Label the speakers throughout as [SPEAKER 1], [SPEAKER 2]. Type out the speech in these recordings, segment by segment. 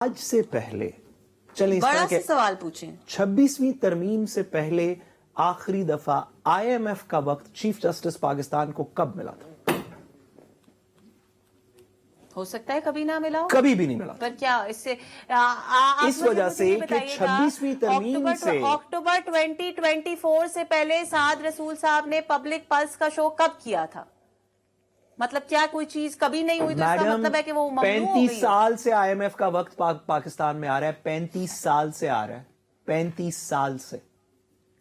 [SPEAKER 1] آج سے پہلے چلیں اس طرح کے
[SPEAKER 2] سوال پوچھیں
[SPEAKER 1] 26ویں ترمیم سے پہلے آخری دفعہ آئی ایم ایف کا وقت چیف جسٹس پاکستان کو کب ملا تھا؟
[SPEAKER 2] ہو سکتا ہے کبھی نہ ملا ہو،
[SPEAKER 1] کبھی بھی نہیں ملا
[SPEAKER 2] پر کیا اس سے
[SPEAKER 1] اس وجہ سے کہ 26ویں ترمیم سے
[SPEAKER 2] اکتوبر 2024 سے پہلے سعد رسول صاحب نے پبلک پلس کا شو کب کیا تھا؟ مطلب کیا کوئی چیز کبھی نہیں ہوئی تو اس کا مطلب ہے کہ وہ ممنوع ہو گئی؟
[SPEAKER 1] 35 سال سے آئی ایم ایف کا وقت پاکستان میں آ رہا ہے، 35 سال سے آ رہا ہے، 35 سال سے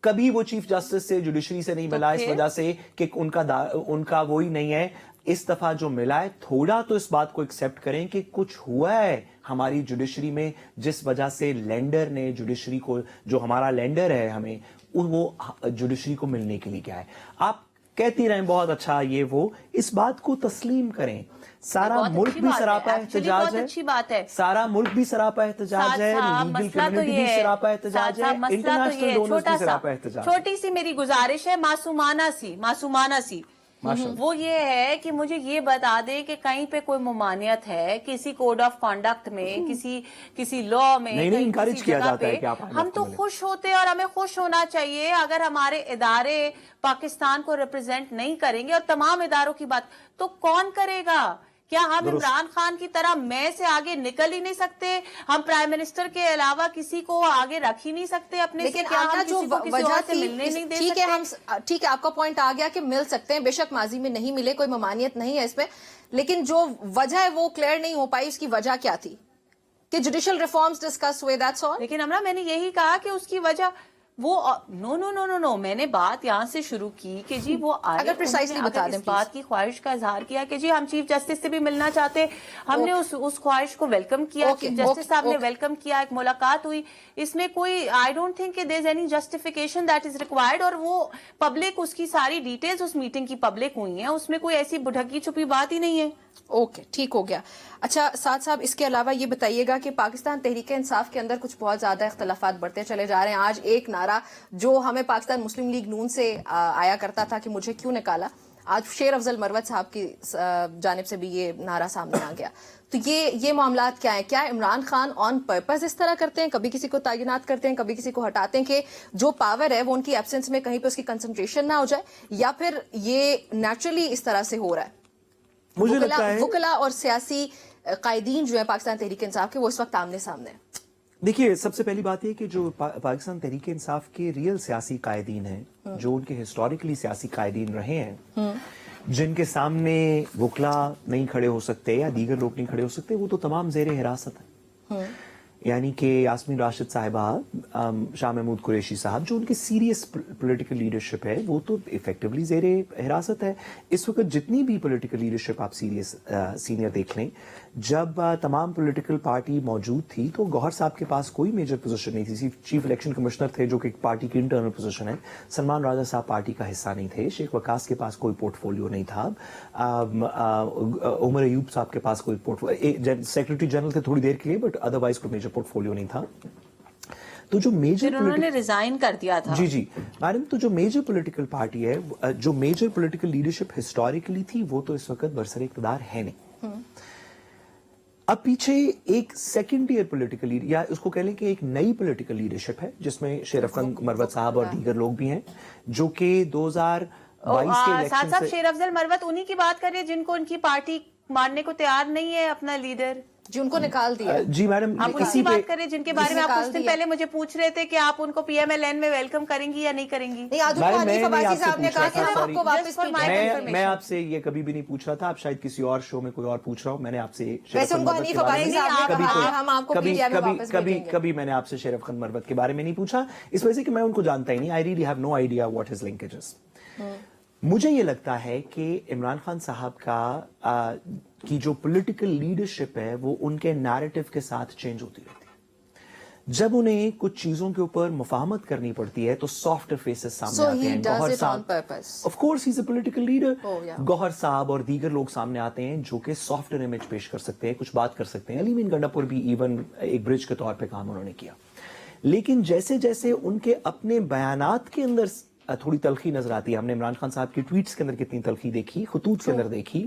[SPEAKER 1] کبھی وہ چیف جسٹس سے جوڈیشری سے نہیں ملا، اس وجہ سے کہ ان کا وہی نہیں ہے۔ اس دفعہ جو ملا ہے تھوڑا تو اس بات کو ایکسپٹ کریں کہ کچھ ہوا ہے ہماری جوڈیشری میں، جس وجہ سے لینڈر نے جوڈیشری کو، جو ہمارا لینڈر ہے ہمیں، وہ جوڈیشری کو ملنے کے لیے کیا ہے۔ آپ کہتی رہیں بہت اچھا یہ وہ، اس بات کو تسلیم کریں۔ سارا ملک بھی سراپا احتجاج ہے، سارا ملک بھی سراپا احتجاج ہے، لیگل کمیونٹی بھی سراپا احتجاج ہے، انٹرنیشنل ڈونرز بھی سراپا احتجاج ہے۔
[SPEAKER 2] چھوٹی سی میری گزارش ہے، معصومانہ سی وہ یہ ہے کہ مجھے یہ بتا دے کہ کہیں پہ کوئی ممانعت ہے کسی کوڈ آف کانڈکٹ میں، کسی لا میں،
[SPEAKER 1] نہیں انکریج کیا جاتا ہے کہ آپ
[SPEAKER 2] ہم تو خوش ہوتے اور ہمیں خوش ہونا چاہیے اگر ہمارے ادارے پاکستان کو ریپرزینٹ نہیں کریں گے، اور تمام اداروں کی بات تو کون کرے گا؟ کیا ہم عمران خان کی طرح میں سے آگے نکل ہی نہیں سکتے؟ ہم پرائم منسٹر کے علاوہ کسی کو آگے رکھ ہی نہیں سکتے اپنے سے؟
[SPEAKER 3] لیکن آج جو وجہ تھی، ٹھیک ہے آپ کا پوائنٹ آ گیا کہ مل سکتے ہیں، بے شک ماضی میں نہیں ملے، کوئی ممانعت نہیں ہے اس پہ، لیکن جو وجہ ہے وہ کلیئر نہیں ہو پائی۔ اس کی وجہ کیا تھی؟ کہ جوڈیشل ریفارمز ڈسکس ہوئے، دیٹس آل۔
[SPEAKER 2] لیکن امرا میں نے یہی کہا کہ اس کی وجہ وہ نو میں نے بات یہاں سے شروع کی کہ جی وہ
[SPEAKER 3] اگر پریسائزلی بتا دیں،
[SPEAKER 2] اس بات کی خواہش کا اظہار کیا کہ جی ہم چیف جسٹس سے بھی ملنا چاہتے، ہم نے اس خواہش کو ویلکم کیا، چیف جسٹس صاحب نے ویلکم کیا، ایک ملاقات ہوئی، اس میں کوئی آئی ڈونٹ تھنک کہ there is any justification that is required, اور وہ پبلک، اس کی ساری ڈیٹیلز اس میٹنگ کی پبلک ہوئی ہیں، اس میں کوئی ایسی ڈھکی چھپی بات ہی نہیں ہے۔
[SPEAKER 3] اوکے، ٹھیک ہو گیا۔ اچھا سعد صاحب، اس کے علاوہ یہ بتائیے گا کہ پاکستان تحریک انصاف کے اندر کچھ بہت زیادہ اختلافات بڑھتے چلے جا رہے ہیں۔ آج ایک نعرہ جو ہمیں پاکستان مسلم لیگ نون سے آیا کرتا تھا کہ مجھے کیوں نکالا، آج شیر افضل مروت صاحب کی جانب سے بھی یہ نعرہ سامنے آ گیا۔ تو یہ معاملات کیا ہیں؟ کیا عمران خان آن پرپز اس طرح کرتے ہیں، کبھی کسی کو تعینات کرتے ہیں، کبھی کسی کو ہٹاتے ہیں کہ جو پاور ہے وہ ان کی ایبسنس میں کہیں پہ اس کی کنسنٹریشن نہ ہو جائے، یا پھر یہ نیچرلی اس طرح سے ہو رہا ہے؟
[SPEAKER 1] مجھے لگتا ہے
[SPEAKER 3] وکلا اور سیاسی قائدین جو ہے پاکستان تحریک انصاف کے، وہ اس وقت آمنے سامنے ہیں۔
[SPEAKER 1] دیکھیے، سب سے پہلی بات یہ کہ جو پاکستان تحریک انصاف کے ریئل سیاسی قائدین ہیں، جو ان کے ہسٹوریکلی سیاسی قائدین رہے ہیں، جن کے سامنے وکلا نہیں کھڑے ہو سکتے یا دیگر لوگ نہیں کھڑے ہو سکتے، وہ تو تمام زیر حراست ہیں۔ یعنی کہ یاسمین راشد صاحبہ، شاہ محمود قریشی صاحب، جو ان کی سیریس پولیٹیکل لیڈرشپ ہے، وہ تو ایفیکٹولی زیر حراست ہے۔ اس وقت جتنی بھی پولیٹیکل لیڈرشپ آپ سینئر دیکھ لیں، جب تمام پولیٹیکل پارٹی موجود تھی تو گوہر صاحب کے پاس کوئی میجر پوزیشن نہیں تھی، چیف الیکشن کمشنر تھے جو کہ پارٹی کی انٹرنل پوزیشن ہے، سلمان راجہ صاحب پارٹی کا حصہ نہیں تھے، شیخ وقاص کے پاس کوئی پورٹ فولیو نہیں تھا، عمر ایوب صاحب کے پاس کوئی پورٹ فولیو، سیکرٹری جنرل تھے تھوڑی دیر کے لیے، بٹ ادروائز کوئی میجر پورٹ فولیو نہیں تھا۔ تو جو میجر
[SPEAKER 2] انہوں نے ریزائن کر دیا تھا،
[SPEAKER 1] جی میڈم، تو جو میجر پولیٹیکل پارٹی ہے، جو میجر پولیٹیکل لیڈرشپ ہسٹوریکلی تھی، وہ تو اس وقت برسر اقتدار ہے نہیں۔ اب پیچھے ایک سیکنڈ ایئر پولیٹیکل لیڈر، یا اس کو کہہ لیں کہ ایک نئی پولیٹیکل لیڈرشپ ہے، جس میں شیر افضل مروت صاحب اور دیگر لوگ بھی ہیں، جو کہ 2022 کے الیکشن
[SPEAKER 2] صاحب شیر افضل مروت انہی کی بات کر رہے ہیں جن کو ان کی پارٹی ماننے کو تیار نہیں ہے اپنا لیڈر،
[SPEAKER 3] جی ان کو نکال دیا۔
[SPEAKER 1] جی میڈم،
[SPEAKER 2] آپ اسی بات کریں جن کے بارے میں آپ کچھ دن پہلے مجھے پوچھ رہے تھے کہ آپ ان کو پی ایم ایل این میں ویلکم کریں گی یا نہیں کریں گی؟
[SPEAKER 1] میں آپ سے یہ کبھی بھی نہیں پوچھ رہا تھا، آپ شاید کسی اور شو میں کوئی اور پوچھ رہا ہوں، میں نے آپ سے کبھی میں نے آپ سے شیر افضل مروت کے بارے میں نہیں پوچھا، اس وجہ سے کہ میں ان کو جانتا ہی نہیں۔ I really have no idea what his linkages۔ مجھے یہ لگتا ہے کہ عمران خان صاحب کی جو پولیٹیکل لیڈرشپ ہے، وہ ان کے نیریٹو کے ساتھ چینج ہوتی رہتی ہے۔ جب انہیں کچھ چیزوں کے اوپر مفاہمت کرنی پڑتی ہے تو سافٹ فیسز سامنے آتے ہیں۔ گوہر صاحب، of course he is a political leader, Gohar صاحب اور دیگر لوگ سامنے آتے ہیں جو کہ سافٹ امیج پیش کر سکتے ہیں، کچھ بات کر سکتے ہیں۔ علی مین گنڈا پور بھی ایون ایک برج کے طور پہ کام انہوں نے کیا، لیکن جیسے جیسے ان کے اپنے بیانات کے اندر تھوڑی تلخی نظر آتی ہے، ہم نے عمران خان صاحب کی ٹویٹس کے اندر کتنی تلخی دیکھی، خطوط کے اندر دیکھی،